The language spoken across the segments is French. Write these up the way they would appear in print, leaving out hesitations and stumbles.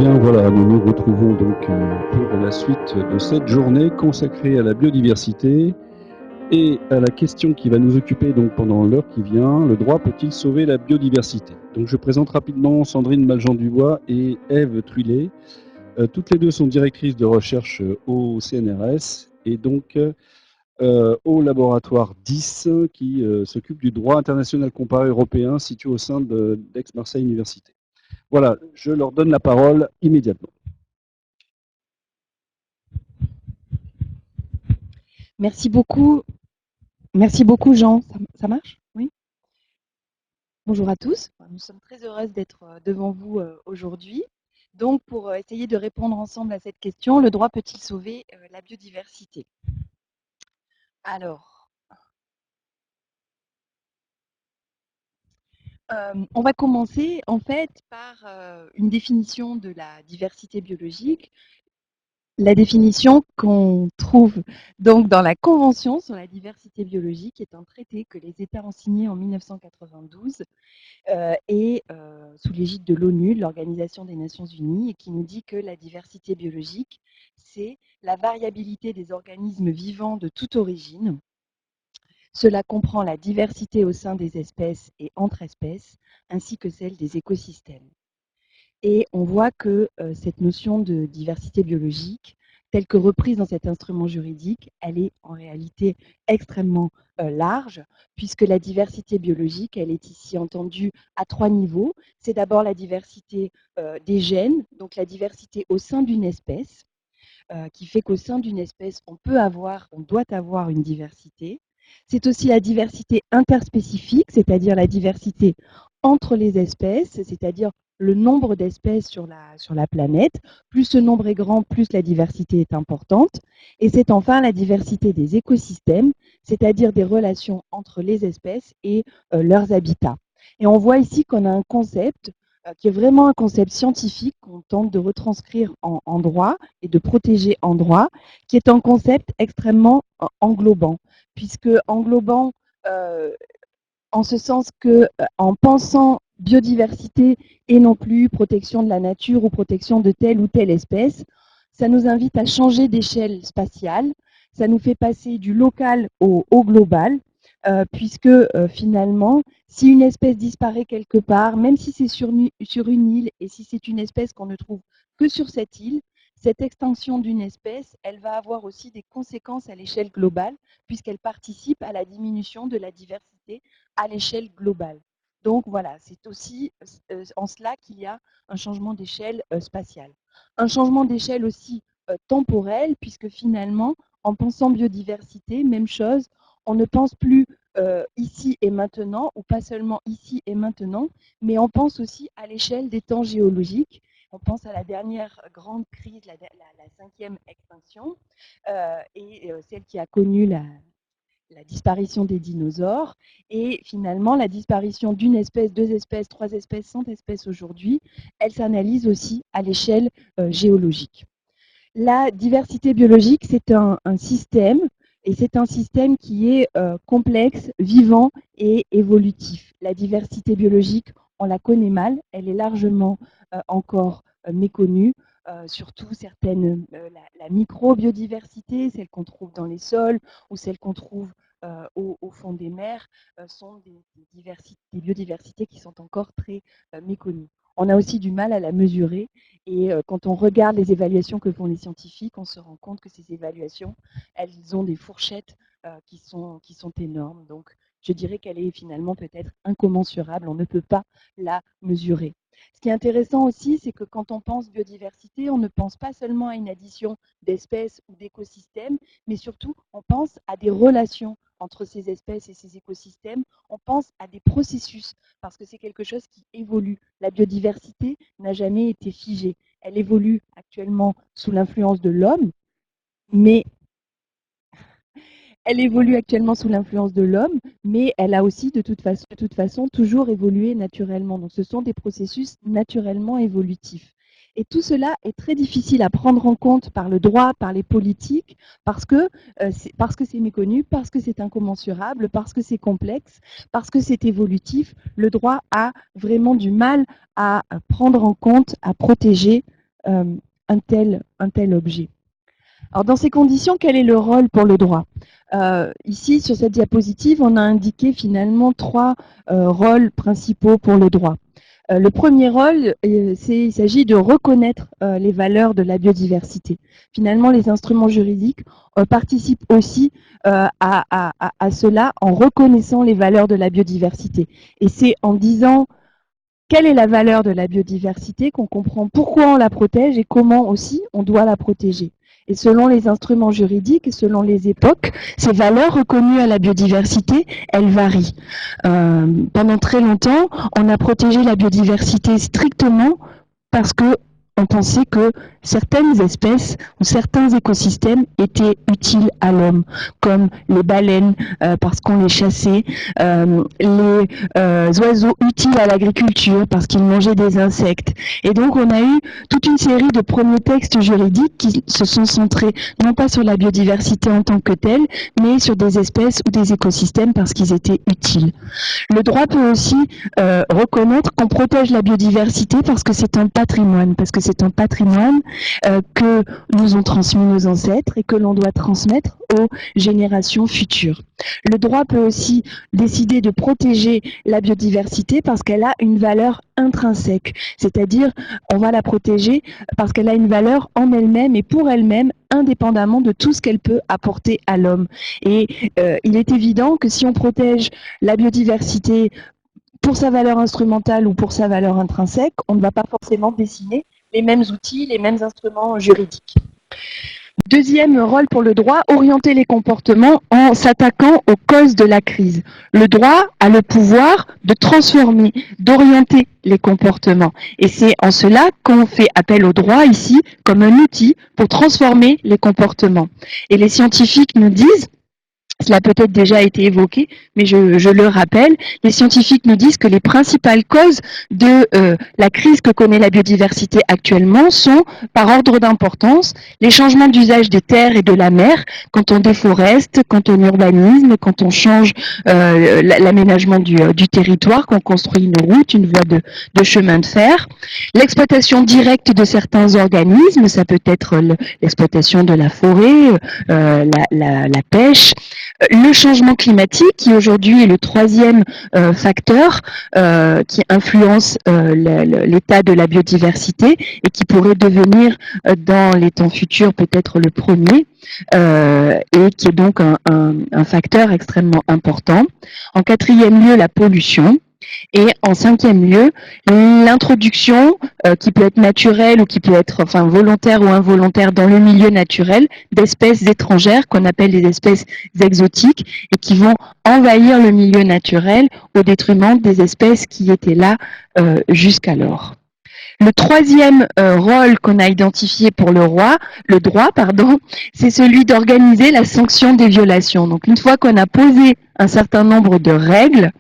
bien voilà, nous nous retrouvons donc pour la suite de cette journée consacrée à la biodiversité et à la question qui va nous occuper donc pendant l'heure qui vient, le droit peut-il sauver la biodiversité? Donc je présente rapidement Sandrine Maljean-Dubois et Ève Truilet. Toutes les deux sont directrices de recherche au CNRS et donc au laboratoire 10 qui s'occupe du droit international comparé européen situé au sein d'Aix-Marseille Université. Voilà, je leur donne la parole immédiatement. Merci beaucoup. Merci beaucoup, Jean. Ça marche? Oui. Bonjour à tous. Nous sommes très heureuses d'être devant vous aujourd'hui. Donc, pour essayer de répondre ensemble à cette question, le droit peut-il sauver la biodiversité? Alors, on va commencer en fait par une définition de la diversité biologique. La définition qu'on trouve donc dans la Convention sur la diversité biologique est un traité que les États ont signé en 1992 et sous l'égide de l'ONU, de l'Organisation des Nations Unies, et qui nous dit que la diversité biologique, c'est la variabilité des organismes vivants de toute origine. Cela comprend la diversité au sein des espèces et entre espèces, ainsi que celle des écosystèmes. Et on voit que cette notion de diversité biologique, telle que reprise dans cet instrument juridique, elle est en réalité extrêmement large, puisque la diversité biologique, elle est ici entendue à 3 niveaux. C'est d'abord la diversité des gènes, donc la diversité au sein d'une espèce, qui fait qu'au sein d'une espèce, on doit avoir une diversité. C'est aussi la diversité interspécifique, c'est-à-dire la diversité entre les espèces, c'est-à-dire le nombre d'espèces sur la planète. Plus ce nombre est grand, plus la diversité est importante. Et c'est enfin la diversité des écosystèmes, c'est-à-dire des relations entre les espèces et leurs habitats. Et on voit ici qu'on a un concept qui est vraiment un concept scientifique qu'on tente de retranscrire en droit et de protéger en droit, qui est un concept extrêmement englobant, puisque englobant en ce sens que en pensant biodiversité et non plus protection de la nature ou protection de telle ou telle espèce, ça nous invite à changer d'échelle spatiale, ça nous fait passer du local au global, puisque finalement, si une espèce disparaît quelque part, même si c'est sur une île et si c'est une espèce qu'on ne trouve que sur cette île, cette extinction d'une espèce, elle va avoir aussi des conséquences à l'échelle globale, puisqu'elle participe à la diminution de la diversité à l'échelle globale. Donc voilà, c'est aussi en cela qu'il y a un changement d'échelle spatiale. Un changement d'échelle aussi temporel, puisque finalement, en pensant biodiversité, même chose, on ne pense plus ici et maintenant, ou pas seulement ici et maintenant, mais on pense aussi à l'échelle des temps géologiques. On pense à la dernière grande crise, la 5e extinction, et celle qui a connu la disparition des dinosaures et finalement la disparition d'une espèce, 2 espèces, 3 espèces, 100 espèces aujourd'hui, elle s'analyse aussi à l'échelle géologique. La diversité biologique, c'est un système et c'est un système qui est complexe, vivant et évolutif. La diversité biologique, on la connaît mal, elle est largement encore méconnue. Surtout certaines, la micro-biodiversité, celle qu'on trouve dans les sols ou celle qu'on trouve au fond des mers, sont des biodiversités qui sont encore très méconnues. On a aussi du mal à la mesurer et quand on regarde les évaluations que font les scientifiques, on se rend compte que ces évaluations, elles ont des fourchettes qui sont énormes. Donc, je dirais qu'elle est finalement peut-être incommensurable. On ne peut pas la mesurer. Ce qui est intéressant aussi, c'est que quand on pense biodiversité, on ne pense pas seulement à une addition d'espèces ou d'écosystèmes, mais surtout, on pense à des relations entre ces espèces et ces écosystèmes. On pense à des processus, parce que c'est quelque chose qui évolue. La biodiversité n'a jamais été figée. Elle évolue actuellement sous l'influence de l'homme, mais elle a aussi de toute façon toujours évolué naturellement. Donc ce sont des processus naturellement évolutifs. Et tout cela est très difficile à prendre en compte par le droit, par les politiques, parce que c'est méconnu, parce que c'est incommensurable, parce que c'est complexe, parce que c'est évolutif. Le droit a vraiment du mal à prendre en compte, à protéger un tel objet. Alors dans ces conditions, quel est le rôle pour le droit? Ici, sur cette diapositive, on a indiqué finalement 3 rôles principaux pour le droit. Le premier rôle, il s'agit de reconnaître les valeurs de la biodiversité. Finalement, les instruments juridiques participent aussi à cela en reconnaissant les valeurs de la biodiversité. Et c'est en disant quelle est la valeur de la biodiversité qu'on comprend pourquoi on la protège et comment aussi on doit la protéger. Et selon les instruments juridiques et selon les époques, ces valeurs reconnues à la biodiversité, elles varient. Pendant très longtemps, on a protégé la biodiversité strictement parce que on pensait que certaines espèces ou certains écosystèmes étaient utiles à l'homme, comme les baleines parce qu'on les chassait, les oiseaux utiles à l'agriculture parce qu'ils mangeaient des insectes. Et donc on a eu toute une série de premiers textes juridiques qui se sont centrés non pas sur la biodiversité en tant que telle, mais sur des espèces ou des écosystèmes parce qu'ils étaient utiles. Le droit peut aussi reconnaître qu'on protège la biodiversité parce que c'est un patrimoine, que nous ont transmis nos ancêtres et que l'on doit transmettre aux générations futures. Le droit peut aussi décider de protéger la biodiversité parce qu'elle a une valeur intrinsèque, c'est-à-dire on va la protéger parce qu'elle a une valeur en elle-même et pour elle-même, indépendamment de tout ce qu'elle peut apporter à l'homme. Et il est évident que si on protège la biodiversité pour sa valeur instrumentale ou pour sa valeur intrinsèque, on ne va pas forcément dessiner les mêmes outils, les mêmes instruments juridiques. Deuxième rôle pour le droit, orienter les comportements en s'attaquant aux causes de la crise. Le droit a le pouvoir de transformer, d'orienter les comportements. Et c'est en cela qu'on fait appel au droit ici comme un outil pour transformer les comportements. Et les scientifiques nous disent, cela a peut-être déjà été évoqué, mais je le rappelle, les scientifiques nous disent que les principales causes de la crise que connaît la biodiversité actuellement sont, par ordre d'importance, les changements d'usage des terres et de la mer, quand on déforeste, quand on urbanisme, quand on change l'aménagement du territoire, qu'on construit une route, une voie de chemin de fer, l'exploitation directe de certains organismes, ça peut être l'exploitation de la forêt, la pêche, le changement climatique, qui aujourd'hui est le troisième facteur qui influence l'état de la biodiversité et qui pourrait devenir dans les temps futurs peut-être le premier, et qui est donc un facteur extrêmement important. En quatrième lieu, la pollution. Et en cinquième lieu, l'introduction, qui peut être naturelle ou qui peut être volontaire ou involontaire dans le milieu naturel, d'espèces étrangères qu'on appelle les espèces exotiques et qui vont envahir le milieu naturel au détriment des espèces qui étaient là jusqu'alors. Le troisième rôle qu'on a identifié pour le droit, c'est celui d'organiser la sanction des violations. Donc une fois qu'on a posé un certain nombre de règles,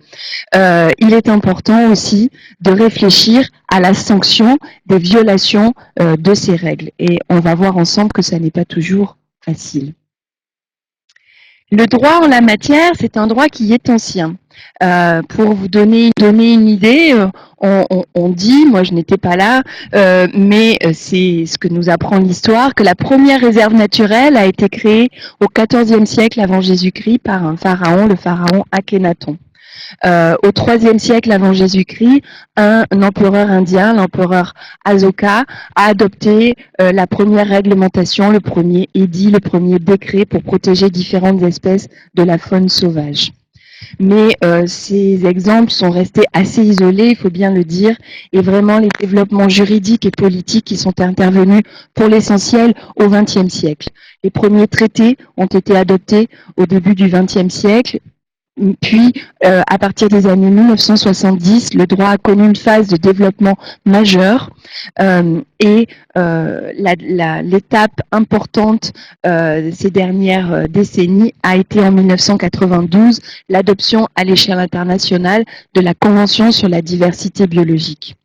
il est important aussi de réfléchir à la sanction des violations de ces règles. Et on va voir ensemble que ça n'est pas toujours facile. Le droit en la matière, c'est un droit qui est ancien. Pour vous donner une idée, on dit, moi je n'étais pas là, mais c'est ce que nous apprend l'histoire, que la première réserve naturelle a été créée au XIVe siècle avant Jésus-Christ par un pharaon, le pharaon Akhénaton. Au IIIe siècle avant Jésus-Christ, un empereur indien, l'empereur Asoka, a adopté la première réglementation, le premier édit, le premier décret pour protéger différentes espèces de la faune sauvage. Mais ces exemples sont restés assez isolés, il faut bien le dire, et vraiment les développements juridiques et politiques qui sont intervenus pour l'essentiel au XXe siècle. Les premiers traités ont été adoptés au début du XXe siècle. Puis, à partir des années 1970, le droit a connu une phase de développement majeur et l'étape importante ces dernières décennies a été en 1992 l'adoption à l'échelle internationale de la Convention sur la diversité biologique.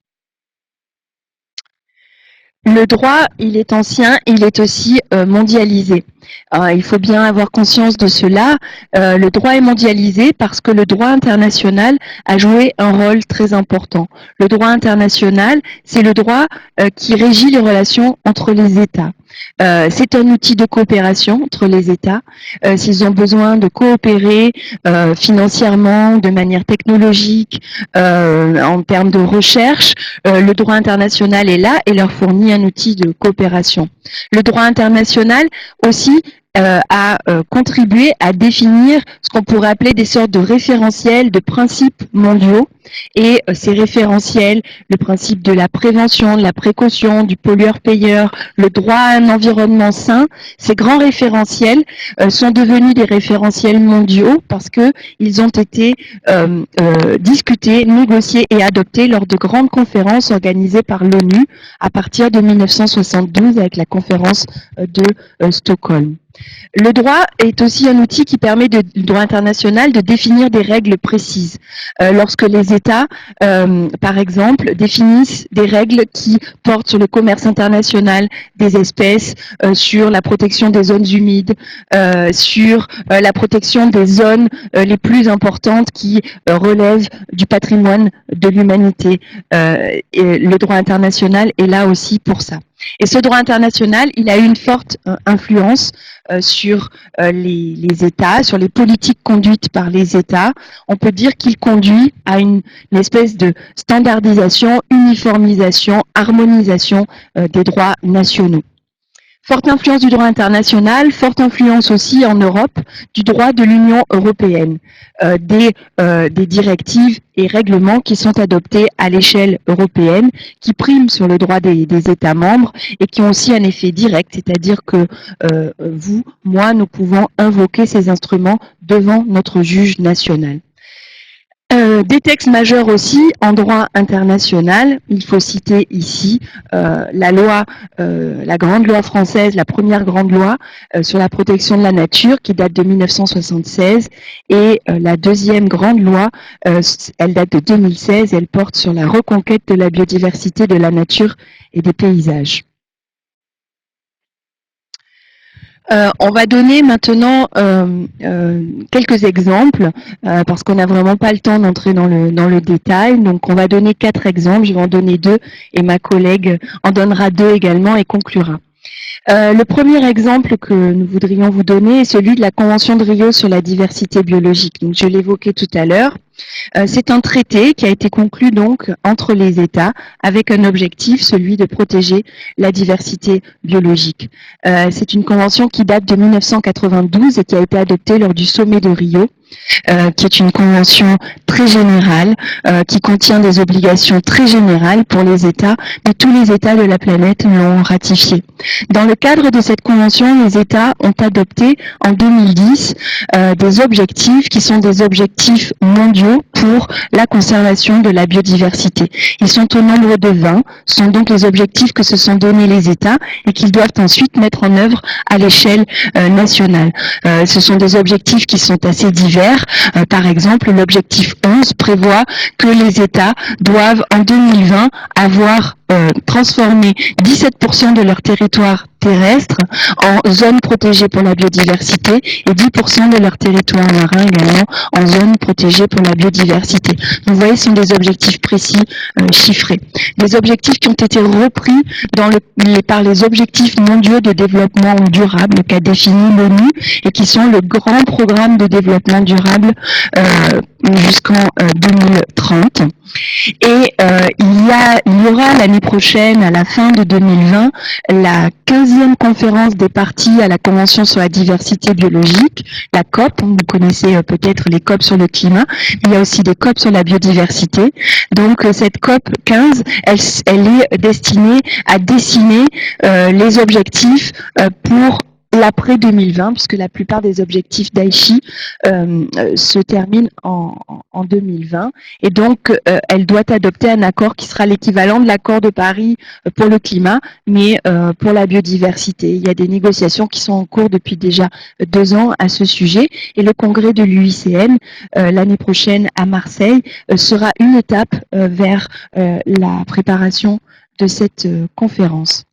Le droit, il est ancien, il est aussi mondialisé. Il faut bien avoir conscience de cela. Le droit est mondialisé parce que le droit international a joué un rôle très important. Le droit international, c'est le droit qui régit les relations entre les États. C'est un outil de coopération entre les États. S'ils ont besoin de coopérer financièrement, de manière technologique, en termes de recherche, le droit international est là et leur fournit un outil de coopération. Le droit international aussi a contribué à définir ce qu'on pourrait appeler des sortes de référentiels, de principes mondiaux. Et ces référentiels, le principe de la prévention, de la précaution, du pollueur-payeur, le droit à un environnement sain, ces grands référentiels sont devenus des référentiels mondiaux parce qu'ils ont été discutés, négociés et adoptés lors de grandes conférences organisées par l'ONU à partir de 1972 avec la conférence de Stockholm. Le droit est aussi un outil qui permet le droit international de définir des règles précises. Lorsque les États, par exemple, définissent des règles qui portent sur le commerce international des espèces, sur la protection des zones humides, sur la protection des zones les plus importantes qui relèvent du patrimoine de l'humanité. Le droit international est là aussi pour ça. Et ce droit international, il a eu une forte influence sur les États, sur les politiques conduites par les États. On peut dire qu'il conduit à une espèce de standardisation, uniformisation, harmonisation des droits nationaux. Forte influence du droit international, forte influence aussi en Europe du droit de l'Union européenne, des directives et règlements qui sont adoptés à l'échelle européenne, qui priment sur le droit des États membres et qui ont aussi un effet direct, c'est-à-dire que vous, moi, nous pouvons invoquer ces instruments devant notre juge national. Des textes majeurs aussi en droit international, il faut citer ici la loi, la grande loi française, la première grande loi sur la protection de la nature qui date de 1976 et la deuxième grande loi, elle date de 2016, elle porte sur la reconquête de la biodiversité, de la nature et des paysages. On va donner maintenant quelques exemples parce qu'on n'a vraiment pas le temps d'entrer dans le détail. Donc on va donner 4 exemples, je vais en donner 2 et ma collègue en donnera 2 également et conclura. Le premier exemple que nous voudrions vous donner est celui de la Convention de Rio sur la diversité biologique. Donc, je l'évoquais tout à l'heure. C'est un traité qui a été conclu donc entre les États avec un objectif, celui de protéger la diversité biologique. C'est une convention qui date de 1992 et qui a été adoptée lors du sommet de Rio. Qui est une convention très générale, qui contient des obligations très générales pour les États, mais tous les États de la planète l'ont ratifiée. Dans le cadre de cette convention, les États ont adopté en 2010 des objectifs qui sont des objectifs mondiaux pour la conservation de la biodiversité. Ils sont au nombre de 20, ce sont donc les objectifs que se sont donnés les États et qu'ils doivent ensuite mettre en œuvre à l'échelle nationale. Ce sont des objectifs qui sont assez divers. Par exemple, l'objectif 11 prévoit que les États doivent en 2020 avoir transformé 17% de leur territoire terrestre en zone protégée pour la biodiversité et 10% de leur territoire marin également en zone protégée pour la biodiversité. Vous voyez, ce sont des objectifs précis, chiffrés. Des objectifs qui ont été repris par les objectifs mondiaux de développement durable qu'a défini l'ONU et qui sont le grand programme de développement durable jusqu'en 2030. Et il y aura l'année prochaine, à la fin de 2020, la 15e conférence des parties à la Convention sur la diversité biologique, la COP. Vous connaissez peut-être les COP sur le climat. Il y a aussi des COP sur la biodiversité. Donc cette COP 15, elle est destinée à dessiner les objectifs pour l'après 2020, puisque la plupart des objectifs d'Aichi se terminent en 2020. Et donc, elle doit adopter un accord qui sera l'équivalent de l'accord de Paris pour le climat, mais pour la biodiversité. Il y a des négociations qui sont en cours depuis déjà 2 ans à ce sujet. Et le congrès de l'UICN, l'année prochaine à Marseille, sera une étape vers la préparation de cette conférence.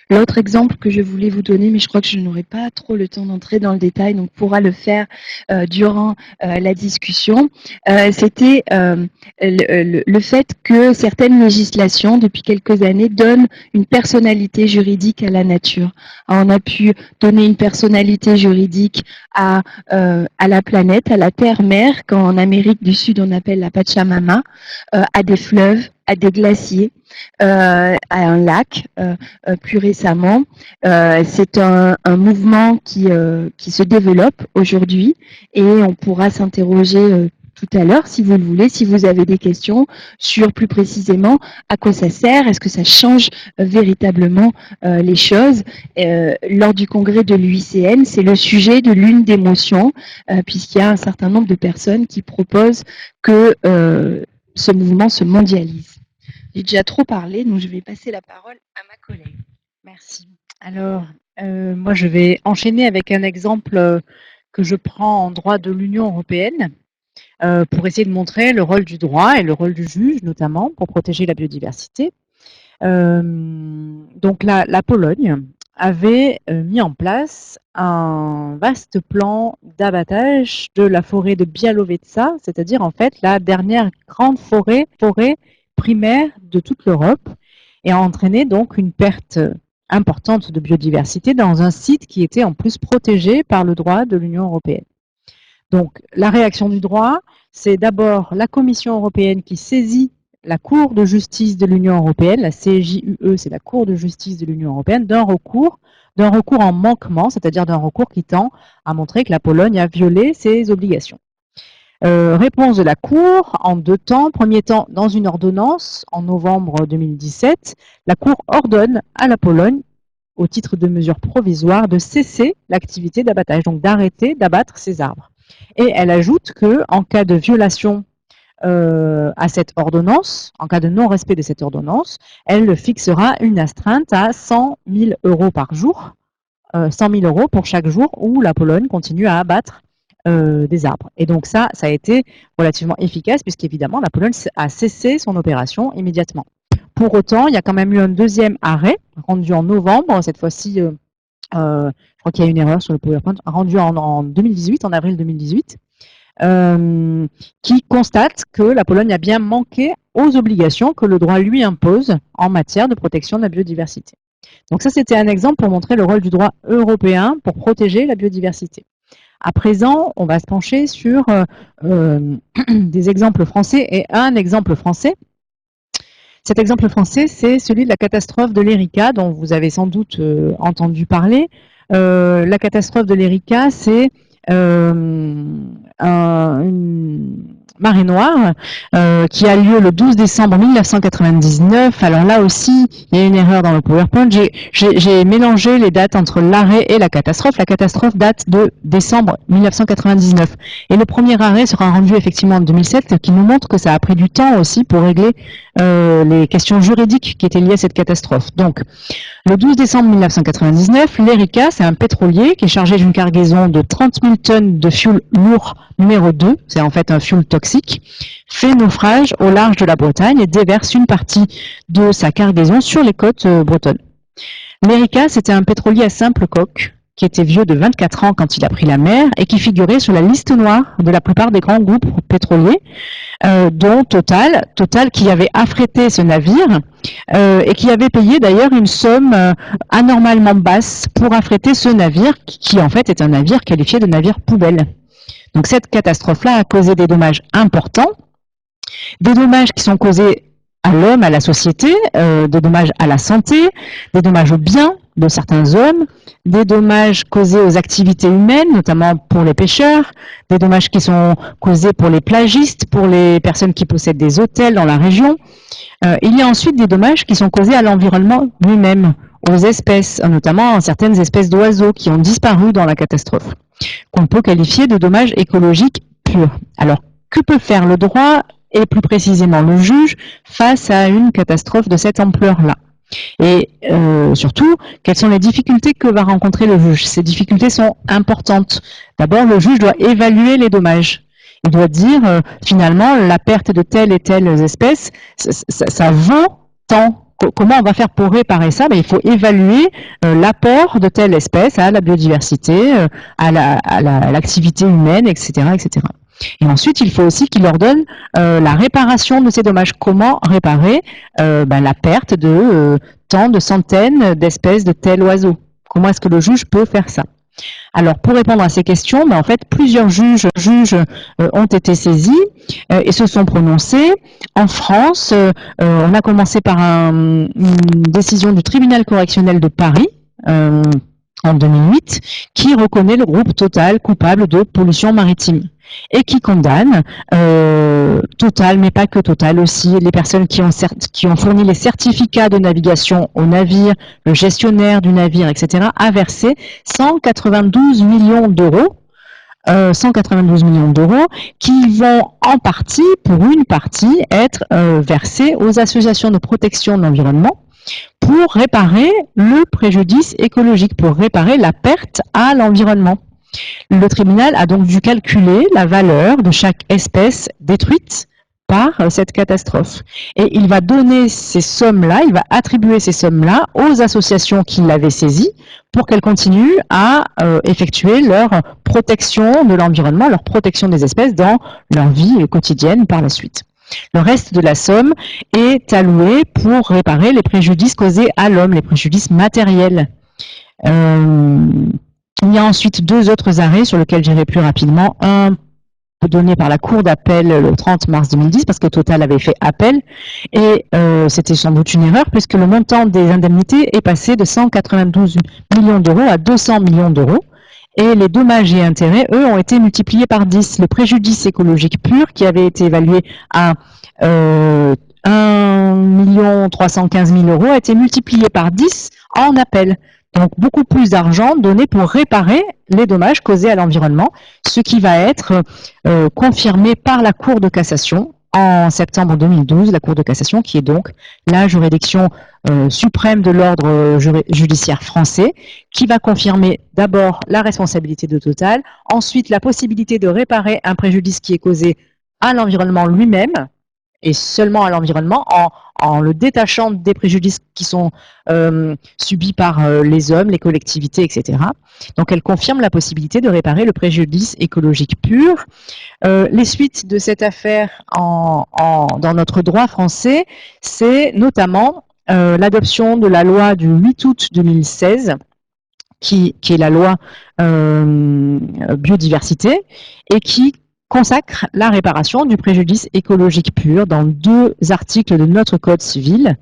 L'autre exemple que je voulais vous donner, mais je crois que je n'aurai pas trop le temps d'entrer dans le détail, donc on pourra le faire durant la discussion, c'était le fait que certaines législations, depuis quelques années, donnent une personnalité juridique à la nature. Alors, on a pu donner une personnalité juridique à la planète, à la terre-mère, qu'en Amérique du Sud on appelle la Pachamama, à des fleuves, à des glaciers, à un lac plus récemment. C'est un mouvement qui se développe aujourd'hui et on pourra s'interroger tout à l'heure, si vous le voulez, si vous avez des questions sur plus précisément à quoi ça sert, est-ce que ça change véritablement les choses. Lors du congrès de l'UICN, c'est le sujet de l'une des motions, puisqu'il y a un certain nombre de personnes qui proposent que ce mouvement se mondialise. J'ai déjà trop parlé, donc je vais passer la parole à ma collègue. Merci. Alors, moi, je vais enchaîner avec un exemple que je prends en droit de l'Union européenne pour essayer de montrer le rôle du droit et le rôle du juge, notamment, pour protéger la biodiversité. Donc, la Pologne avait mis en place un vaste plan d'abattage de la forêt de Białowieża, c'est-à-dire en fait la dernière grande forêt primaire de toute l'Europe, et a entraîné donc une perte importante de biodiversité dans un site qui était en plus protégé par le droit de l'Union européenne. Donc la réaction du droit, c'est d'abord la Commission européenne qui saisit la Cour de justice de l'Union européenne, la CJUE, c'est la Cour de justice de l'Union européenne, d'un recours en manquement, c'est-à-dire d'un recours qui tend à montrer que la Pologne a violé ses obligations. Réponse de la Cour en deux temps. Premier temps, dans une ordonnance, en novembre 2017, la Cour ordonne à la Pologne, au titre de mesures provisoires, de cesser l'activité d'abattage, donc d'arrêter d'abattre ces arbres. Et elle ajoute qu'en cas de violation à cette ordonnance, en cas de non-respect de cette ordonnance, elle fixera une astreinte à 100 000 € par jour, 100 000 € pour chaque jour où la Pologne continue à abattre des arbres. Et donc ça a été relativement efficace puisqu'évidemment la Pologne a cessé son opération immédiatement. Pour autant, il y a quand même eu un deuxième arrêt rendu en novembre, cette fois-ci, je crois qu'il y a une erreur sur le PowerPoint, rendu en 2018, en avril 2018, qui constate que la Pologne a bien manqué aux obligations que le droit lui impose en matière de protection de la biodiversité. Donc ça, c'était un exemple pour montrer le rôle du droit européen pour protéger la biodiversité. À présent, on va se pencher sur des exemples français et un exemple français. Cet exemple français, c'est celui de la catastrophe de l'Erika, dont vous avez sans doute entendu parler. La catastrophe de l'Erika, c'est une marée noire qui a lieu le 12 décembre 1999. Alors là aussi, il y a une erreur dans le PowerPoint. J'ai mélangé les dates entre l'arrêt et la catastrophe. La catastrophe date de décembre 1999. Et le premier arrêt sera rendu effectivement en 2007, ce qui nous montre que ça a pris du temps aussi pour régler les questions juridiques qui étaient liées à cette catastrophe. Donc, le 12 décembre 1999, l'Erika, c'est un pétrolier qui est chargé d'une cargaison de 30 000 tonnes de fioul lourd numéro 2, c'est en fait un fioul toxique, fait naufrage au large de la Bretagne et déverse une partie de sa cargaison sur les côtes bretonnes. L'Erika, c'était un pétrolier à simple coque, qui était vieux de 24 ans quand il a pris la mer et qui figurait sur la liste noire de la plupart des grands groupes pétroliers, dont Total qui avait affrété ce navire et qui avait payé d'ailleurs une somme anormalement basse pour affréter ce navire qui en fait est un navire qualifié de navire poubelle. Donc cette catastrophe-là a causé des dommages importants, des dommages qui sont causés à l'homme, à la société, des dommages à la santé, des dommages aux biens de certains hommes, des dommages causés aux activités humaines, notamment pour les pêcheurs, des dommages qui sont causés pour les plagistes, pour les personnes qui possèdent des hôtels dans la région. Il y a ensuite des dommages qui sont causés à l'environnement lui-même, aux espèces, notamment certaines espèces d'oiseaux qui ont disparu dans la catastrophe, qu'on peut qualifier de dommages écologiques purs. Alors, que peut faire le droit et plus précisément le juge face à une catastrophe de cette ampleur-là? Et surtout, quelles sont les difficultés que va rencontrer le juge? Ces difficultés sont importantes. D'abord, le juge doit évaluer les dommages. Il doit dire, finalement, la perte de telle et telle espèce, ça vaut tant comment on va faire pour réparer ça? Il faut évaluer l'apport de telle espèce à la biodiversité, à l'activité humaine, etc., etc. Et ensuite, il faut aussi qu'il leur donne la réparation de ces dommages. Comment réparer la perte de tant de centaines d'espèces de tel oiseau? Comment est-ce que le juge peut faire ça? Alors, pour répondre à ces questions, en fait, plusieurs juges ont été saisis et se sont prononcés. En France, on a commencé par une décision du tribunal correctionnel de Paris en 2008, qui reconnaît le groupe Total coupable de pollution maritime et qui condamne Total, mais pas que Total, aussi les personnes qui ont fourni les certificats de navigation au navire, le gestionnaire du navire, etc., à verser 192 millions d'euros. 192 millions d'euros qui vont en partie, pour une partie, être versés aux associations de protection de l'environnement pour réparer le préjudice écologique, pour réparer la perte à l'environnement. Le tribunal a donc dû calculer la valeur de chaque espèce détruite par cette catastrophe. Et il va donner ces sommes-là, il va attribuer ces sommes-là aux associations qui l'avaient saisies pour qu'elles continuent à effectuer leur protection de l'environnement, leur protection des espèces dans leur vie quotidienne par la suite. Le reste de la somme est alloué pour réparer les préjudices causés à l'homme, les préjudices matériels. Il y a ensuite deux autres arrêts sur lesquels j'irai plus rapidement. Un donné par la Cour d'appel le 30 mars 2010, parce que Total avait fait appel, et c'était sans doute une erreur, puisque le montant des indemnités est passé de 192 millions d'euros à 200 millions d'euros. Et les dommages et intérêts, eux, ont été multipliés par 10. Le préjudice écologique pur, qui avait été évalué à 1 315 000 euros, a été multiplié par 10 en appel. Donc beaucoup plus d'argent donné pour réparer les dommages causés à l'environnement, ce qui va être confirmé par la Cour de cassation en septembre 2012, la Cour de cassation qui est donc la juridiction suprême de l'ordre judiciaire français, qui va confirmer d'abord la responsabilité de Total, ensuite la possibilité de réparer un préjudice qui est causé à l'environnement lui-même, et seulement à l'environnement, en le détachant des préjudices qui sont subis par les hommes, les collectivités, etc. Donc elle confirme la possibilité de réparer le préjudice écologique pur. Les suites de cette affaire dans notre droit français, c'est notamment l'adoption de la loi du 8 août 2016, qui est la loi biodiversité, et qui consacre la réparation du préjudice écologique pur dans deux articles de notre Code civil.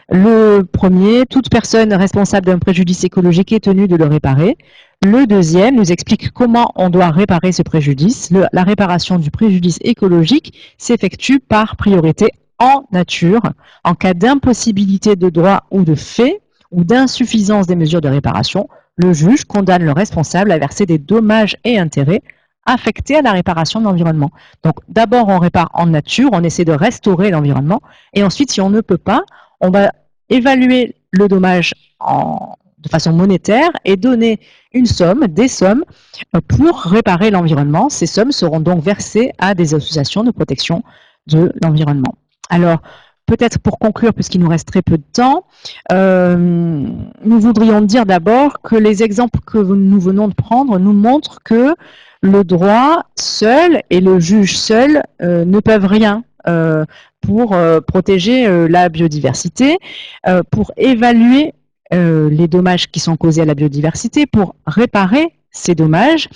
Le premier, toute personne responsable d'un préjudice écologique est tenue de le réparer. Le deuxième nous explique comment on doit réparer ce préjudice. La réparation du préjudice écologique s'effectue par priorité en nature, en cas d'impossibilité de droit ou de fait, ou d'insuffisance des mesures de réparation. Le juge condamne le responsable à verser des dommages et intérêts affectés à la réparation de l'environnement. Donc d'abord on répare en nature, on essaie de restaurer l'environnement, et ensuite si on ne peut pas, on va évaluer le dommage de façon monétaire et donner une somme, des sommes, pour réparer l'environnement. Ces sommes seront donc versées à des associations de protection de l'environnement. Alors, peut-être pour conclure, puisqu'il nous reste très peu de temps, nous voudrions dire d'abord que les exemples que nous venons de prendre nous montrent que le droit seul et le juge seul ne peuvent rien pour protéger la biodiversité, pour évaluer les dommages qui sont causés à la biodiversité, pour réparer ces dommages.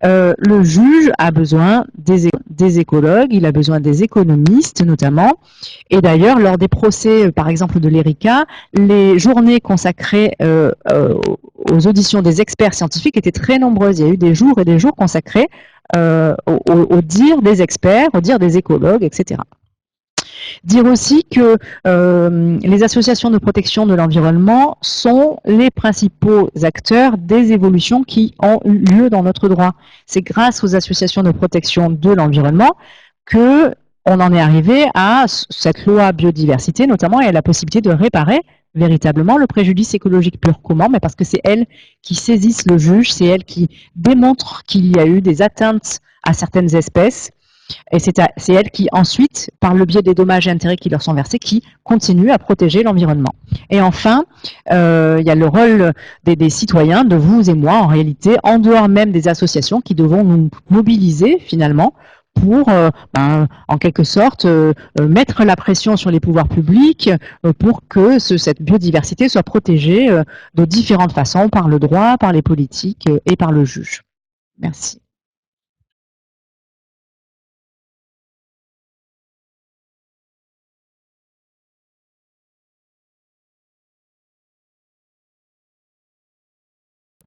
Le juge a besoin des écologues, il a besoin des économistes notamment, et d'ailleurs lors des procès par exemple de l'ERICA, les journées consacrées aux auditions des experts scientifiques étaient très nombreuses. Il y a eu des jours et des jours consacrés au dire des experts, au dire des écologues, etc. Dire aussi que les associations de protection de l'environnement sont les principaux acteurs des évolutions qui ont eu lieu dans notre droit. C'est grâce aux associations de protection de l'environnement que on en est arrivé à cette loi biodiversité notamment, et à la possibilité de réparer véritablement le préjudice écologique pur. Comment? Mais parce que c'est elles qui saisissent le juge, c'est elles qui démontrent qu'il y a eu des atteintes à certaines espèces, Et c'est elles qui ensuite, par le biais des dommages et intérêts qui leur sont versés, qui continuent à protéger l'environnement. Et enfin, il y a le rôle des citoyens, de vous et moi, en réalité, en dehors même des associations, qui devons nous mobiliser finalement pour, en quelque sorte, mettre la pression sur les pouvoirs publics pour que cette biodiversité soit protégée de différentes façons, par le droit, par les politiques et par le juge. Merci.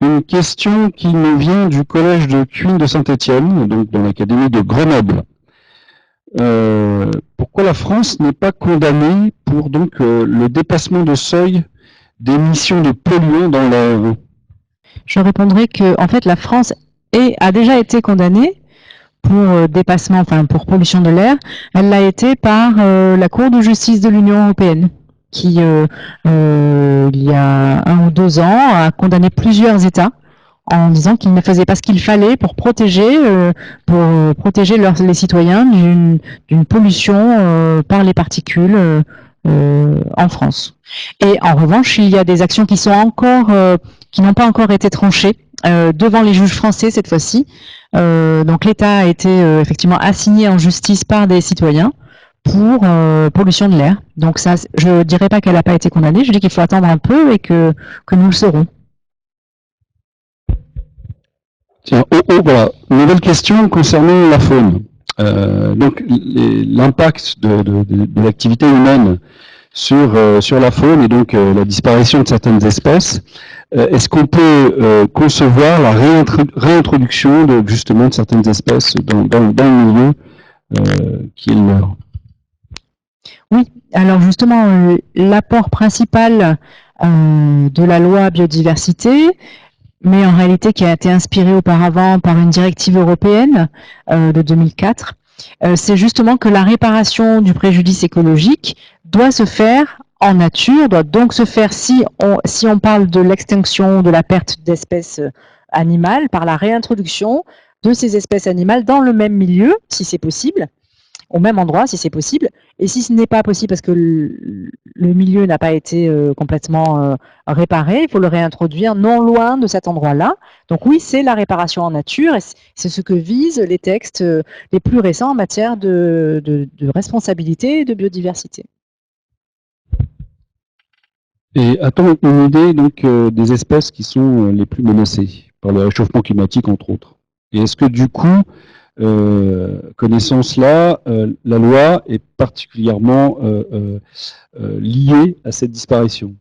Une question qui nous vient du collège de Cuines de Saint-Étienne, donc dans l'académie de Grenoble. Pourquoi la France n'est pas condamnée pour donc le dépassement de seuil d'émissions de polluants dans l'air? Je répondrai que, en fait, la France a déjà été condamnée pour dépassement, enfin pour pollution de l'air. Elle l'a été par la Cour de justice de l'Union européenne, qui, il y a 1 ou 2 ans, a condamné plusieurs États en disant qu'ils ne faisaient pas ce qu'il fallait pour protéger les citoyens d'une pollution par les particules en France. Et en revanche, il y a des actions qui n'ont pas encore été tranchées devant les juges français cette fois-ci. Donc l'État a été effectivement assigné en justice par des citoyens pour pollution de l'air. Donc ça, je ne dirais pas qu'elle n'a pas été condamnée, je dis qu'il faut attendre un peu et que nous le saurons. Tiens, voilà, nouvelle question concernant la faune. Donc l'impact de l'activité humaine sur la faune et donc la disparition de certaines espèces. Est-ce qu'on peut concevoir la réintroduction justement de certaines espèces dans le milieu qui est le leur? Oui, alors justement, l'apport principal de la loi biodiversité, mais en réalité qui a été inspiré auparavant par une directive européenne de 2004, c'est justement que la réparation du préjudice écologique doit se faire en nature, doit donc se faire, si on parle de l'extinction, de la perte d'espèces animales, par la réintroduction de ces espèces animales dans le même milieu, si c'est possible, au même endroit, si c'est possible. Et si ce n'est pas possible parce que le milieu n'a pas été complètement réparé, il faut le réintroduire non loin de cet endroit-là. Donc oui, c'est la réparation en nature, et c'est ce que visent les textes les plus récents en matière de responsabilité et de biodiversité. Et a-t-on une idée donc des espèces qui sont les plus menacées par le réchauffement climatique, entre autres? Et est-ce que du coup, connaissant cela, la loi est particulièrement liée à cette disparition?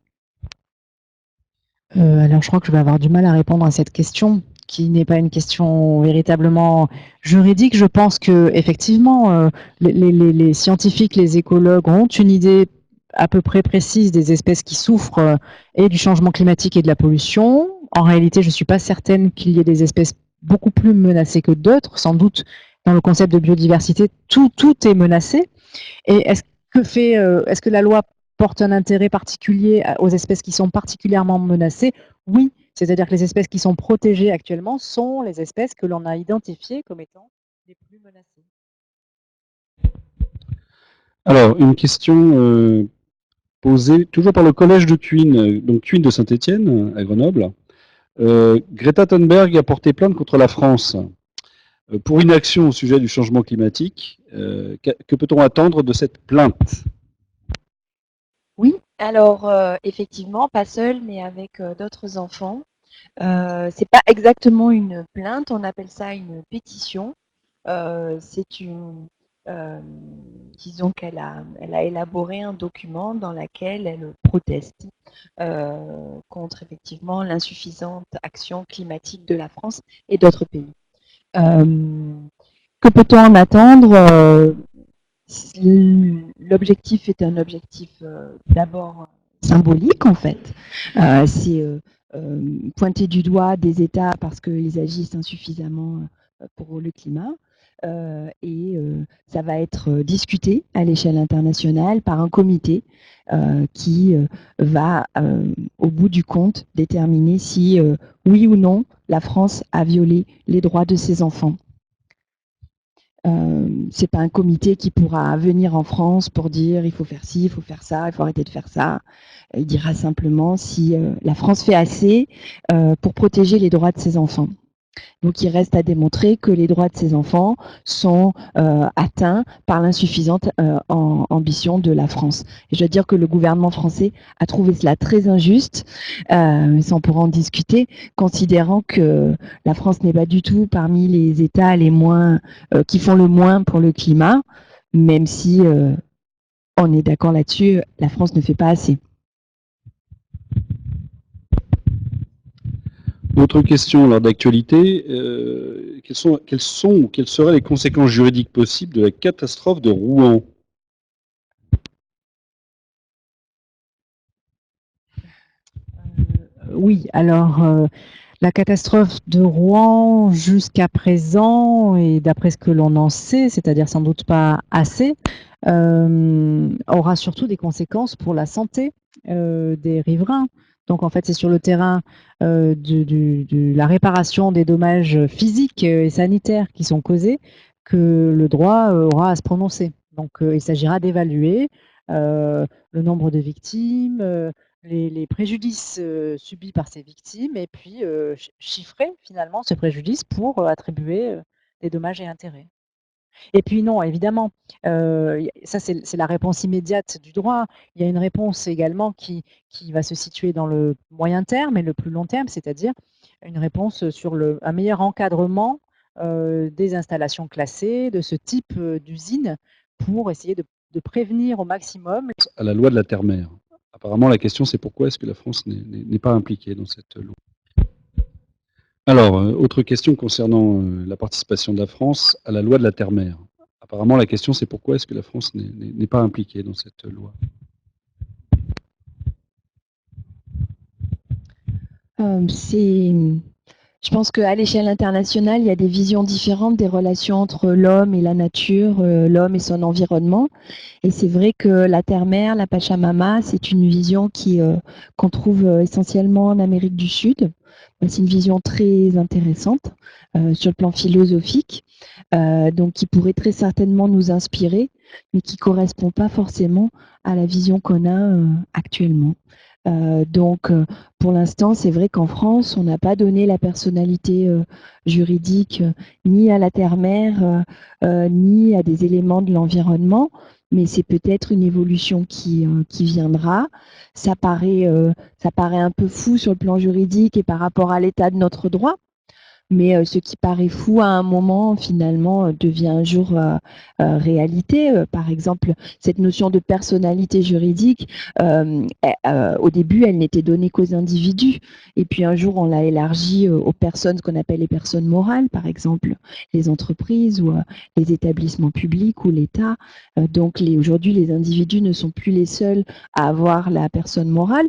Alors je crois que je vais avoir du mal à répondre à cette question, qui n'est pas une question véritablement juridique. Je pense que effectivement, les scientifiques, les écologues ont une idée à peu près précise des espèces qui souffrent et du changement climatique et de la pollution. En réalité, je ne suis pas certaine qu'il y ait des espèces beaucoup plus menacées que d'autres. Sans doute, dans le concept de biodiversité, tout est menacé. Et est-ce que la loi porte un intérêt particulier aux espèces qui sont particulièrement menacées? Oui, c'est-à-dire que les espèces qui sont protégées actuellement sont les espèces que l'on a identifiées comme étant les plus menacées. Alors, une question posée toujours par le collège de Cuines, donc Cuines de Saint-Étienne, à Grenoble. Greta Thunberg a porté plainte contre la France pour inaction au sujet du changement climatique. Que peut-on attendre de cette plainte? Oui, alors effectivement, pas seule, mais avec d'autres enfants. C'est pas exactement une plainte, on appelle ça une pétition. C'est disons qu'elle a élaboré un document dans lequel elle proteste contre effectivement l'insuffisante action climatique de la France et d'autres pays. Que peut-on en attendre? L'objectif est un objectif d'abord symbolique en fait. C'est pointer du doigt des États parce qu'ils agissent insuffisamment pour le climat. Et ça va être discuté à l'échelle internationale par un comité qui va, au bout du compte, déterminer si, oui ou non, la France a violé les droits de ses enfants. C'est pas un comité qui pourra venir en France pour dire il faut faire ci, il faut faire ça, il faut arrêter de faire ça. Il dira simplement si la France fait assez pour protéger les droits de ses enfants. Donc il reste à démontrer que les droits de ces enfants sont atteints par l'insuffisante ambition de la France. Et je dois dire que le gouvernement français a trouvé cela très injuste, mais ça on pourra en discuter, considérant que la France n'est pas du tout parmi les États les moins qui font le moins pour le climat, même si on est d'accord là-dessus, la France ne fait pas assez. Autre question lors d'actualité, quelles seraient les conséquences juridiques possibles de la catastrophe de Rouen? Oui, alors la catastrophe de Rouen jusqu'à présent, et d'après ce que l'on en sait, c'est-à-dire sans doute pas assez, aura surtout des conséquences pour la santé des riverains. Donc en fait, c'est sur le terrain de la réparation des dommages physiques et sanitaires qui sont causés que le droit aura à se prononcer. Donc il s'agira d'évaluer le nombre de victimes, les préjudices subis par ces victimes et puis chiffrer finalement ce préjudice pour attribuer des dommages et intérêts. Et puis non, évidemment, ça c'est la réponse immédiate du droit. Il y a une réponse également qui va se situer dans le moyen terme et le plus long terme, c'est-à-dire une réponse sur un meilleur encadrement des installations classées, de ce type d'usine, pour essayer de prévenir au maximum. À la loi de la terre-mer. Apparemment, la question, c'est pourquoi est-ce que la France n'est pas impliquée dans cette loi? Alors, autre question concernant la participation de la France à la loi de la terre-mer. Apparemment, la question, c'est pourquoi est-ce que la France n'est pas impliquée dans cette loi? Je pense qu'à l'échelle internationale, il y a des visions différentes des relations entre l'homme et la nature, l'homme et son environnement. Et c'est vrai que la terre-mère, la Pachamama, c'est une vision qu'on trouve essentiellement en Amérique du Sud. C'est une vision très intéressante sur le plan philosophique, donc qui pourrait très certainement nous inspirer, mais qui ne correspond pas forcément à la vision qu'on a actuellement. Donc, pour l'instant, c'est vrai qu'en France, on n'a pas donné la personnalité juridique ni à la terre-mère, ni à des éléments de l'environnement, mais c'est peut-être une évolution qui viendra. Ça paraît un peu fou sur le plan juridique et par rapport à l'état de notre droit. Mais ce qui paraît fou à un moment, finalement, devient un jour réalité. Par exemple, cette notion de personnalité juridique, au début, elle n'était donnée qu'aux individus. Et puis un jour, on l'a élargie aux personnes, ce qu'on appelle les personnes morales, par exemple, les entreprises ou les établissements publics ou l'État. Donc aujourd'hui, les individus ne sont plus les seuls à avoir la personne morale,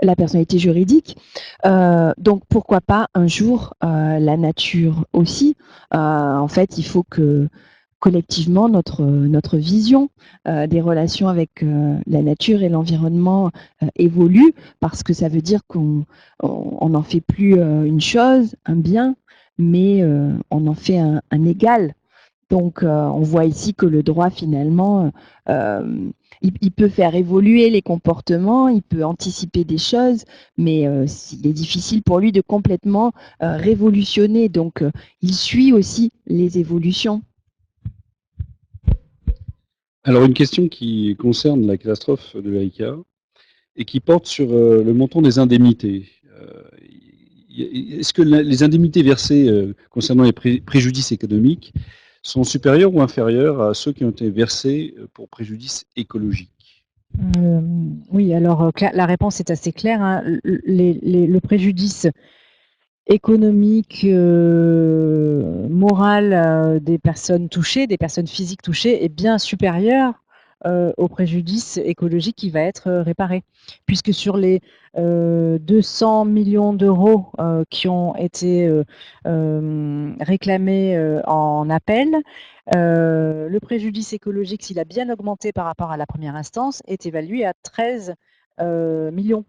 la personnalité juridique. Donc pourquoi pas un jour la nature aussi. En fait, il faut que collectivement notre vision des relations avec la nature et l'environnement évolue, parce que ça veut dire qu'on n'en fait plus une chose, un bien, mais on en fait un égal. Donc, on voit ici que le droit, finalement, il peut faire évoluer les comportements, il peut anticiper des choses, mais il est difficile pour lui de complètement révolutionner. Donc, il suit aussi les évolutions. Alors, une question qui concerne la catastrophe de l'Aïka et qui porte sur le montant des indemnités. Est-ce que les indemnités versées concernant les préjudices économiques sont supérieures ou inférieures à ceux qui ont été versés pour préjudice écologique? Oui, alors la réponse est assez claire, hein. Le préjudice économique, moral des personnes touchées, des personnes physiques touchées, est bien supérieur au préjudice écologique qui va être réparé. Puisque sur les 200 millions d'euros qui ont été réclamés en appel, le préjudice écologique, s'il a bien augmenté par rapport à la première instance, est évalué à 13 millions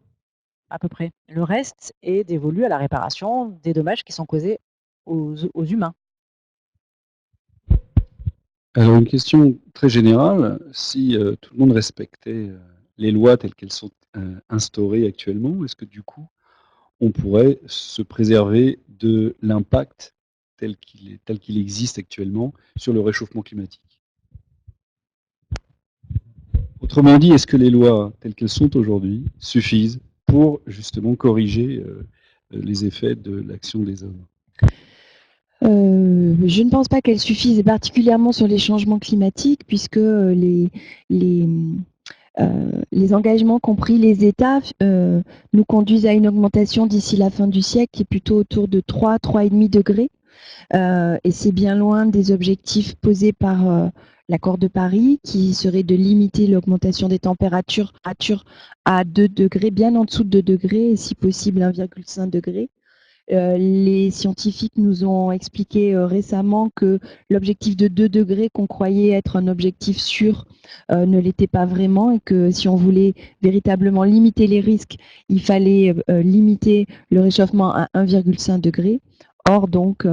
à peu près. Le reste est dévolu à la réparation des dommages qui sont causés aux humains. Alors une question très générale, si tout le monde respectait les lois telles qu'elles sont instaurées actuellement, est-ce que du coup on pourrait se préserver de l'impact tel qu'il existe actuellement sur le réchauffement climatique? Autrement dit, est-ce que les lois telles qu'elles sont aujourd'hui suffisent pour justement corriger les effets de l'action des hommes? Je ne pense pas qu'elles suffisent, et particulièrement sur les changements climatiques, puisque les, mmh, les engagements qu'ont pris les États nous conduisent à une augmentation d'ici la fin du siècle qui est plutôt autour de 3,5 degrés. Et c'est bien loin des objectifs posés par l'accord de Paris, qui serait de limiter l'augmentation des températures à 2 degrés, bien en dessous de 2 degrés, et si possible 1,5 degré. Les scientifiques nous ont expliqué récemment que l'objectif de 2 degrés qu'on croyait être un objectif sûr ne l'était pas vraiment, et que si on voulait véritablement limiter les risques, il fallait limiter le réchauffement à 1,5 degré. Or, donc,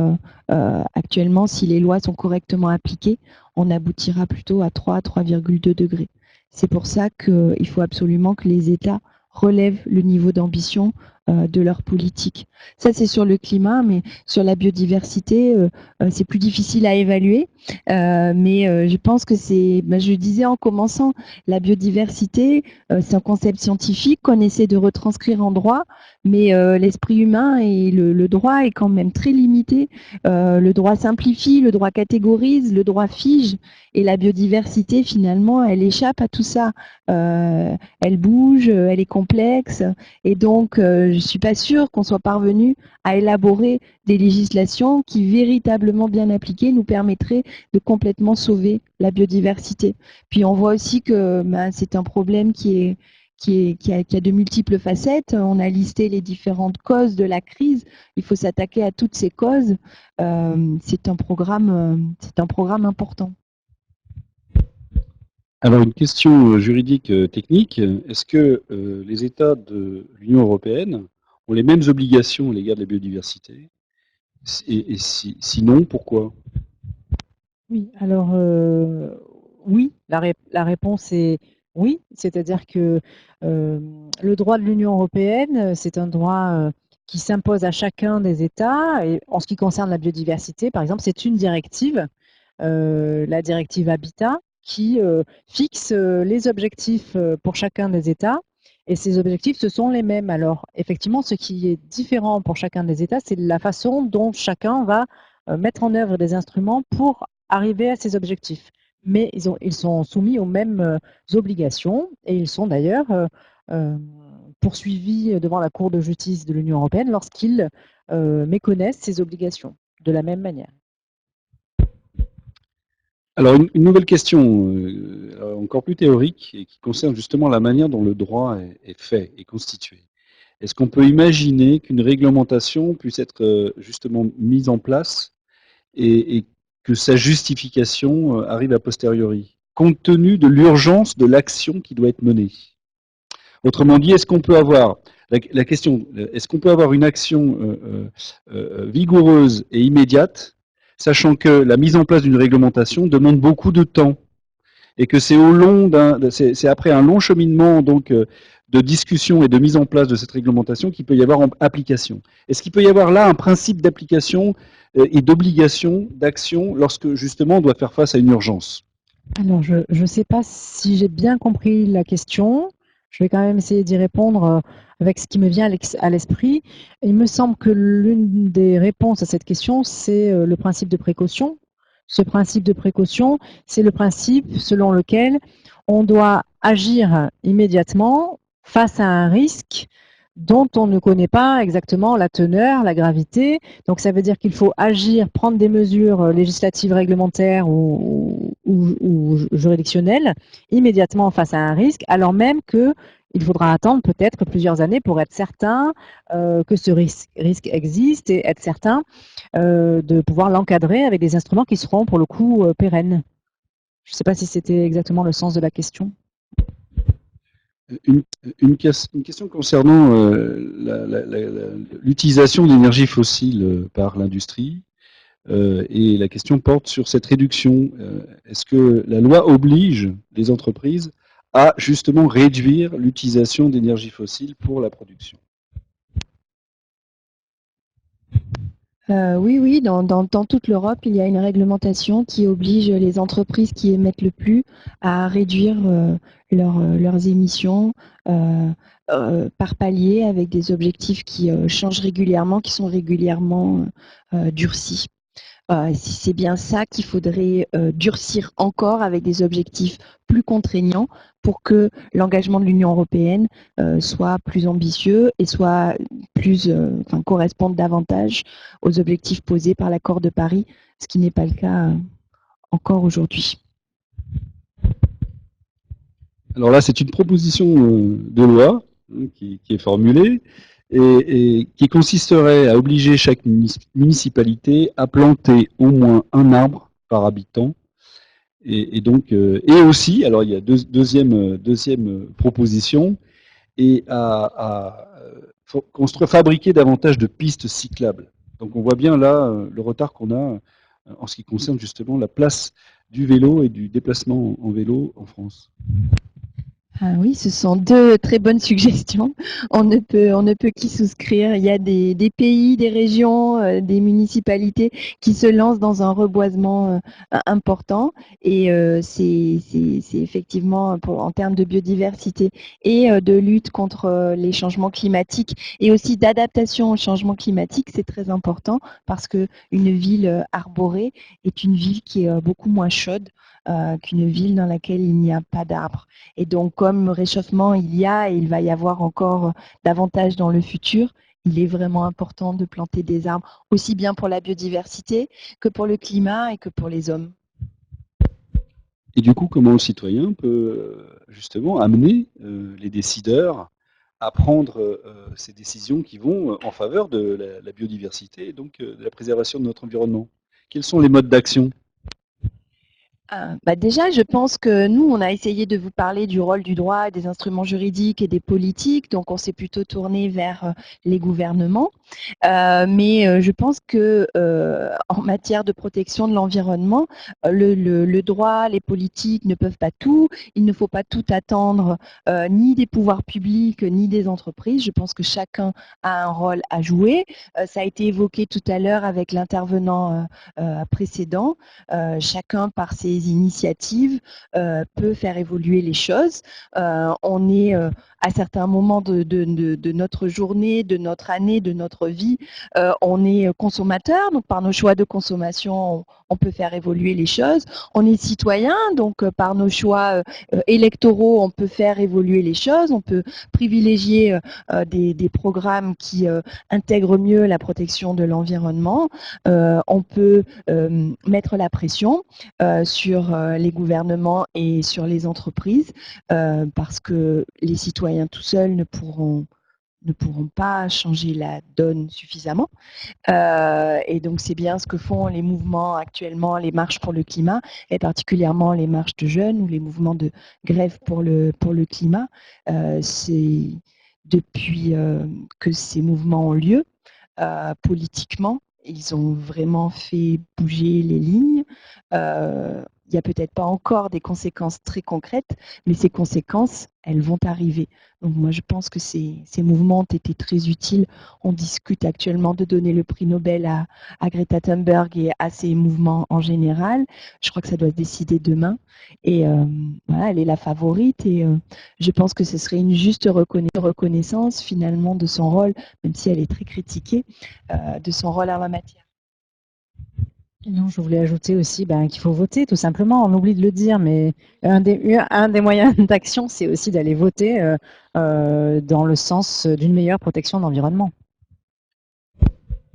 actuellement, si les lois sont correctement appliquées, on aboutira plutôt à 3,2 degrés. C'est pour ça qu'il faut absolument que les États relèvent le niveau d'ambition de leur politique. Ça, c'est sur le climat, mais sur la biodiversité, c'est plus difficile à évaluer. Mais je pense que je disais en commençant, la biodiversité, c'est un concept scientifique qu'on essaie de retranscrire en droit, mais l'esprit humain et le droit est quand même très limité. Le droit simplifie, le droit catégorise, le droit fige, et la biodiversité, finalement, elle échappe à tout ça. Elle bouge, elle est complexe, et donc je ne suis pas sûre qu'on soit parvenu à élaborer des législations qui, véritablement bien appliquées, nous permettraient de complètement sauver la biodiversité. Puis on voit aussi que c'est un problème qui a de multiples facettes. On a listé les différentes causes de la crise. Il faut s'attaquer à toutes ces causes. C'est un programme important. Alors une question juridique technique, est-ce que les États de l'Union européenne ont les mêmes obligations à l'égard de la biodiversité? Et sinon, pourquoi? Oui, alors oui, la réponse est oui, c'est-à-dire que le droit de l'Union européenne, c'est un droit qui s'impose à chacun des États. Et en ce qui concerne la biodiversité, par exemple, c'est une directive, la directive Habitat, qui fixe les objectifs pour chacun des États. Et ces objectifs, ce sont les mêmes. Alors, effectivement, ce qui est différent pour chacun des États, c'est la façon dont chacun va mettre en œuvre des instruments pour arriver à ces objectifs. Mais ils sont soumis aux mêmes obligations, et ils sont d'ailleurs poursuivis devant la Cour de justice de l'Union européenne lorsqu'ils méconnaissent ces obligations, de la même manière. Alors une nouvelle question, encore plus théorique, et qui concerne justement la manière dont le droit est fait et constitué. Est-ce qu'on peut imaginer qu'une réglementation puisse être justement mise en place et que sa justification arrive a posteriori, compte tenu de l'urgence de l'action qui doit être menée? Autrement dit, est-ce qu'on peut avoir la question, est-ce qu'on peut avoir une action vigoureuse et immédiate, sachant que la mise en place d'une réglementation demande beaucoup de temps et que c'est après un long cheminement donc de discussion et de mise en place de cette réglementation qu'il peut y avoir application. Est-ce qu'il peut y avoir là un principe d'application et d'obligation d'action lorsque justement on doit faire face à une urgence? Alors, je ne sais pas si j'ai bien compris la question. Je vais quand même essayer d'y répondre avec ce qui me vient à l'esprit. Il me semble que l'une des réponses à cette question, c'est le principe de précaution. Ce principe de précaution, c'est le principe selon lequel on doit agir immédiatement face à un risque dont on ne connaît pas exactement la teneur, la gravité. Donc ça veut dire qu'il faut agir, prendre des mesures législatives, réglementaires ou juridictionnelles immédiatement face à un risque, alors même qu'il faudra attendre peut-être plusieurs années pour être certain que ce risque existe, et être certain de pouvoir l'encadrer avec des instruments qui seront pour le coup pérennes. Je ne sais pas si c'était exactement le sens de la question. Une question concernant l'utilisation d'énergie fossile par l'industrie. Et la question porte sur cette réduction. Est-ce que la loi oblige les entreprises à justement réduire l'utilisation d'énergie fossile pour la production? Oui, oui, dans toute l'Europe, il y a une réglementation qui oblige les entreprises qui émettent le plus à réduire leurs émissions par palier avec des objectifs qui changent régulièrement, qui sont régulièrement durcis. C'est bien ça qu'il faudrait durcir encore avec des objectifs plus contraignants pour que l'engagement de l'Union européenne soit plus ambitieux et soit corresponde davantage aux objectifs posés par l'accord de Paris, ce qui n'est pas le cas encore aujourd'hui. Alors là, c'est une proposition de loi qui est formulée et qui consisterait à obliger chaque municipalité à planter au moins un arbre par habitant. Et donc, et aussi, alors il y a deuxième proposition, et à fabriquer davantage de pistes cyclables. Donc on voit bien là le retard qu'on a en ce qui concerne justement la place du vélo et du déplacement en vélo en France. Ah oui, ce sont deux très bonnes suggestions. On ne peut qu'y souscrire. Il y a des pays, des régions, des municipalités qui se lancent dans un reboisement important et c'est effectivement en termes de biodiversité et de lutte contre les changements climatiques et aussi d'adaptation au changement climatique, c'est très important parce que une ville arborée est une ville qui est beaucoup moins chaude qu'une ville dans laquelle il n'y a pas d'arbres. Et donc, comme réchauffement il y a et il va y avoir encore davantage dans le futur, il est vraiment important de planter des arbres, aussi bien pour la biodiversité que pour le climat et que pour les hommes. Et du coup, comment le citoyen peut justement amener les décideurs à prendre ces décisions qui vont en faveur de la biodiversité et donc de la préservation de notre environnement? Quels sont les modes d'action? Déjà, je pense que nous, on a essayé de vous parler du rôle du droit, des instruments juridiques et des politiques, donc on s'est plutôt tourné vers les gouvernements. Mais je pense que en matière de protection de l'environnement, le droit, les politiques ne peuvent pas tout. Il ne faut pas tout attendre ni des pouvoirs publics ni des entreprises. Je pense que chacun a un rôle à jouer. Ça a été évoqué tout à l'heure avec l'intervenant précédent. Chacun par ses initiatives peut faire évoluer les choses. On est à certains moments de notre journée, de notre année, de notre vie, on est consommateur, donc par nos choix de consommation, on peut faire évoluer les choses. On est citoyen, donc par nos choix électoraux, on peut faire évoluer les choses. On peut privilégier des programmes qui intègrent mieux la protection de l'environnement. On peut mettre la pression sur les gouvernements et sur les entreprises parce que les citoyens tout seuls ne pourront pas changer la donne suffisamment. Et donc, c'est bien ce que font les mouvements actuellement, les marches pour le climat, et particulièrement les marches de jeunes ou les mouvements de grève pour le climat. C'est depuis que ces mouvements ont lieu, politiquement, ils ont vraiment fait bouger les lignes. Il n'y a peut-être pas encore des conséquences très concrètes, mais ces conséquences, elles vont arriver. Donc moi, je pense que ces mouvements ont été très utiles. On discute actuellement de donner le prix Nobel à Greta Thunberg et à ces mouvements en général. Je crois que ça doit se décider demain. Et voilà, elle est la favorite. Et je pense que ce serait une juste reconnaissance finalement de son rôle, même si elle est très critiquée, de son rôle en la matière. Non, je voulais ajouter aussi qu'il faut voter, tout simplement. On oublie de le dire, mais un des moyens d'action, c'est aussi d'aller voter dans le sens d'une meilleure protection de l'environnement.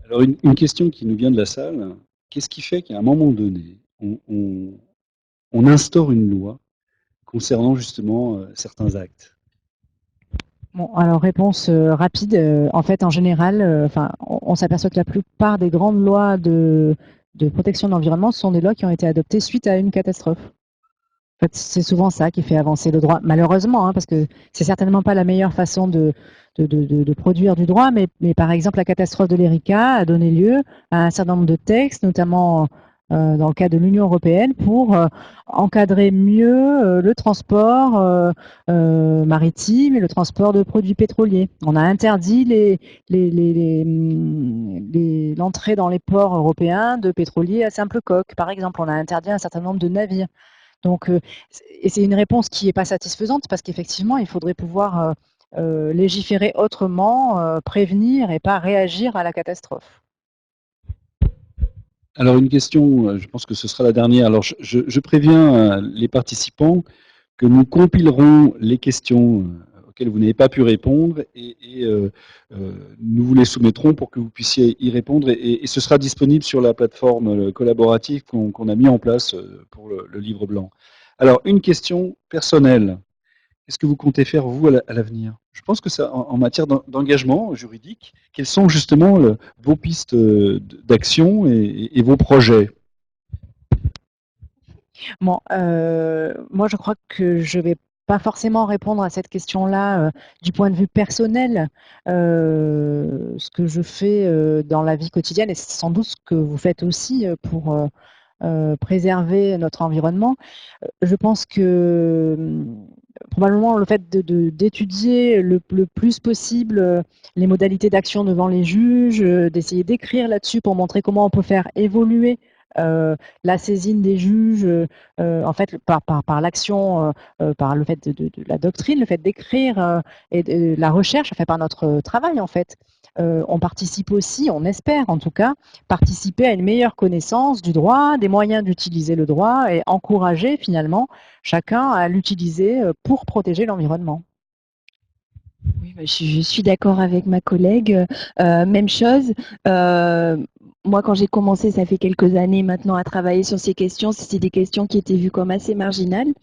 Alors, une question qui nous vient de la salle, qu'est-ce qui fait qu'à un moment donné, on instaure une loi concernant justement certains actes? Bon, alors réponse rapide. En fait, en général, on s'aperçoit que la plupart des grandes lois de protection de l'environnement sont des lois qui ont été adoptées suite à une catastrophe. En fait, c'est souvent ça qui fait avancer le droit, malheureusement, parce que c'est certainement pas la meilleure façon de de produire du droit, mais par exemple la catastrophe de l'Erika a donné lieu à un certain nombre de textes, notamment dans le cas de l'Union européenne, pour encadrer mieux le transport maritime et le transport de produits pétroliers. On a interdit l'entrée dans les ports européens de pétroliers à simple coque, par exemple. On a interdit un certain nombre de navires. Donc, et c'est une réponse qui n'est pas satisfaisante parce qu'effectivement, il faudrait pouvoir légiférer autrement, prévenir et pas réagir à la catastrophe. Alors une question, je pense que ce sera la dernière. Alors je préviens les participants que nous compilerons les questions auxquelles vous n'avez pas pu répondre et nous vous les soumettrons pour que vous puissiez y répondre et ce sera disponible sur la plateforme collaborative qu'on a mis en place pour le livre blanc. Alors une question personnelle. Qu'est-ce que vous comptez faire, vous, à l'avenir? Je pense que ça, en matière d'engagement juridique, quelles sont justement vos pistes d'action et vos projets? Bon, moi, je crois que je vais pas forcément répondre à cette question-là du point de vue personnel. Ce que je fais dans la vie quotidienne, et c'est sans doute ce que vous faites aussi pour préserver notre environnement. Je pense que probablement le fait d'étudier le plus possible les modalités d'action devant les juges, d'essayer d'écrire là-dessus pour montrer comment on peut faire évoluer la saisine des juges, en fait, par l'action, par le fait de la doctrine, le fait d'écrire et de la recherche, enfin, par notre travail, en fait. On participe aussi, on espère en tout cas, participer à une meilleure connaissance du droit, des moyens d'utiliser le droit et encourager finalement chacun à l'utiliser pour protéger l'environnement. Oui, bah, je suis d'accord avec ma collègue. Même chose. Moi, quand j'ai commencé, ça fait quelques années maintenant, à travailler sur ces questions, c'était des questions qui étaient vues comme assez marginales.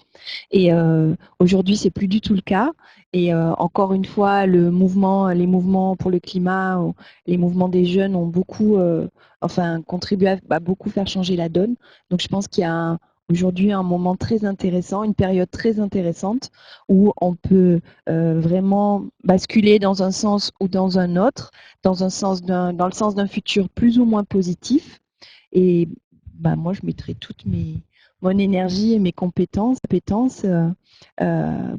Et aujourd'hui, c'est plus du tout le cas. Et encore une fois, les mouvements pour le climat, les mouvements des jeunes ont beaucoup, contribué à beaucoup faire changer la donne. Donc, je pense qu'il y a aujourd'hui un moment très intéressant, une période très intéressante où on peut vraiment basculer dans un sens ou dans un autre, dans le sens d'un futur plus ou moins positif. Et bah, moi, je mettrai mon énergie et mes compétences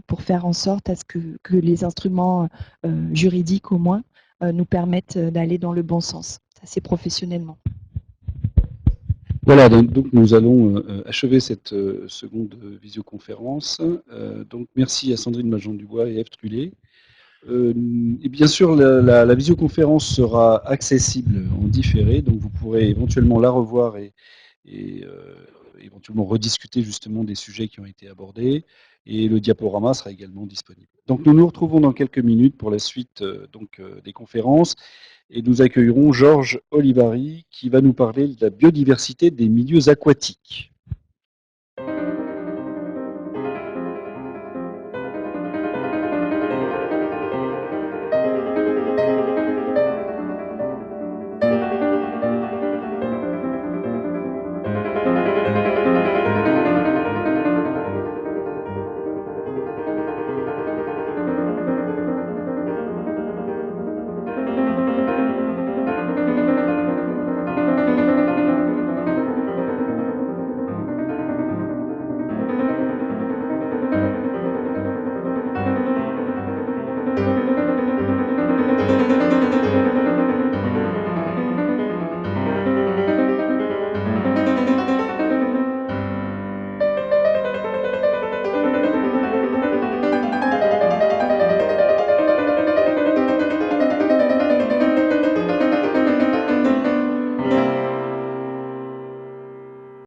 pour faire en sorte à ce que les instruments juridiques, au moins, nous permettent d'aller dans le bon sens. Ça, c'est professionnellement. Voilà, donc nous allons achever cette seconde visioconférence. Donc merci à Sandrine Majon-Dubois et Ève Trullet. Et bien sûr, la visioconférence sera accessible en différé, donc vous pourrez éventuellement la revoir et éventuellement rediscuter justement des sujets qui ont été abordés. Et le diaporama sera également disponible. Donc nous nous retrouvons dans quelques minutes pour la suite des conférences. Et nous accueillerons Georges Olivary qui va nous parler de la biodiversité des milieux aquatiques.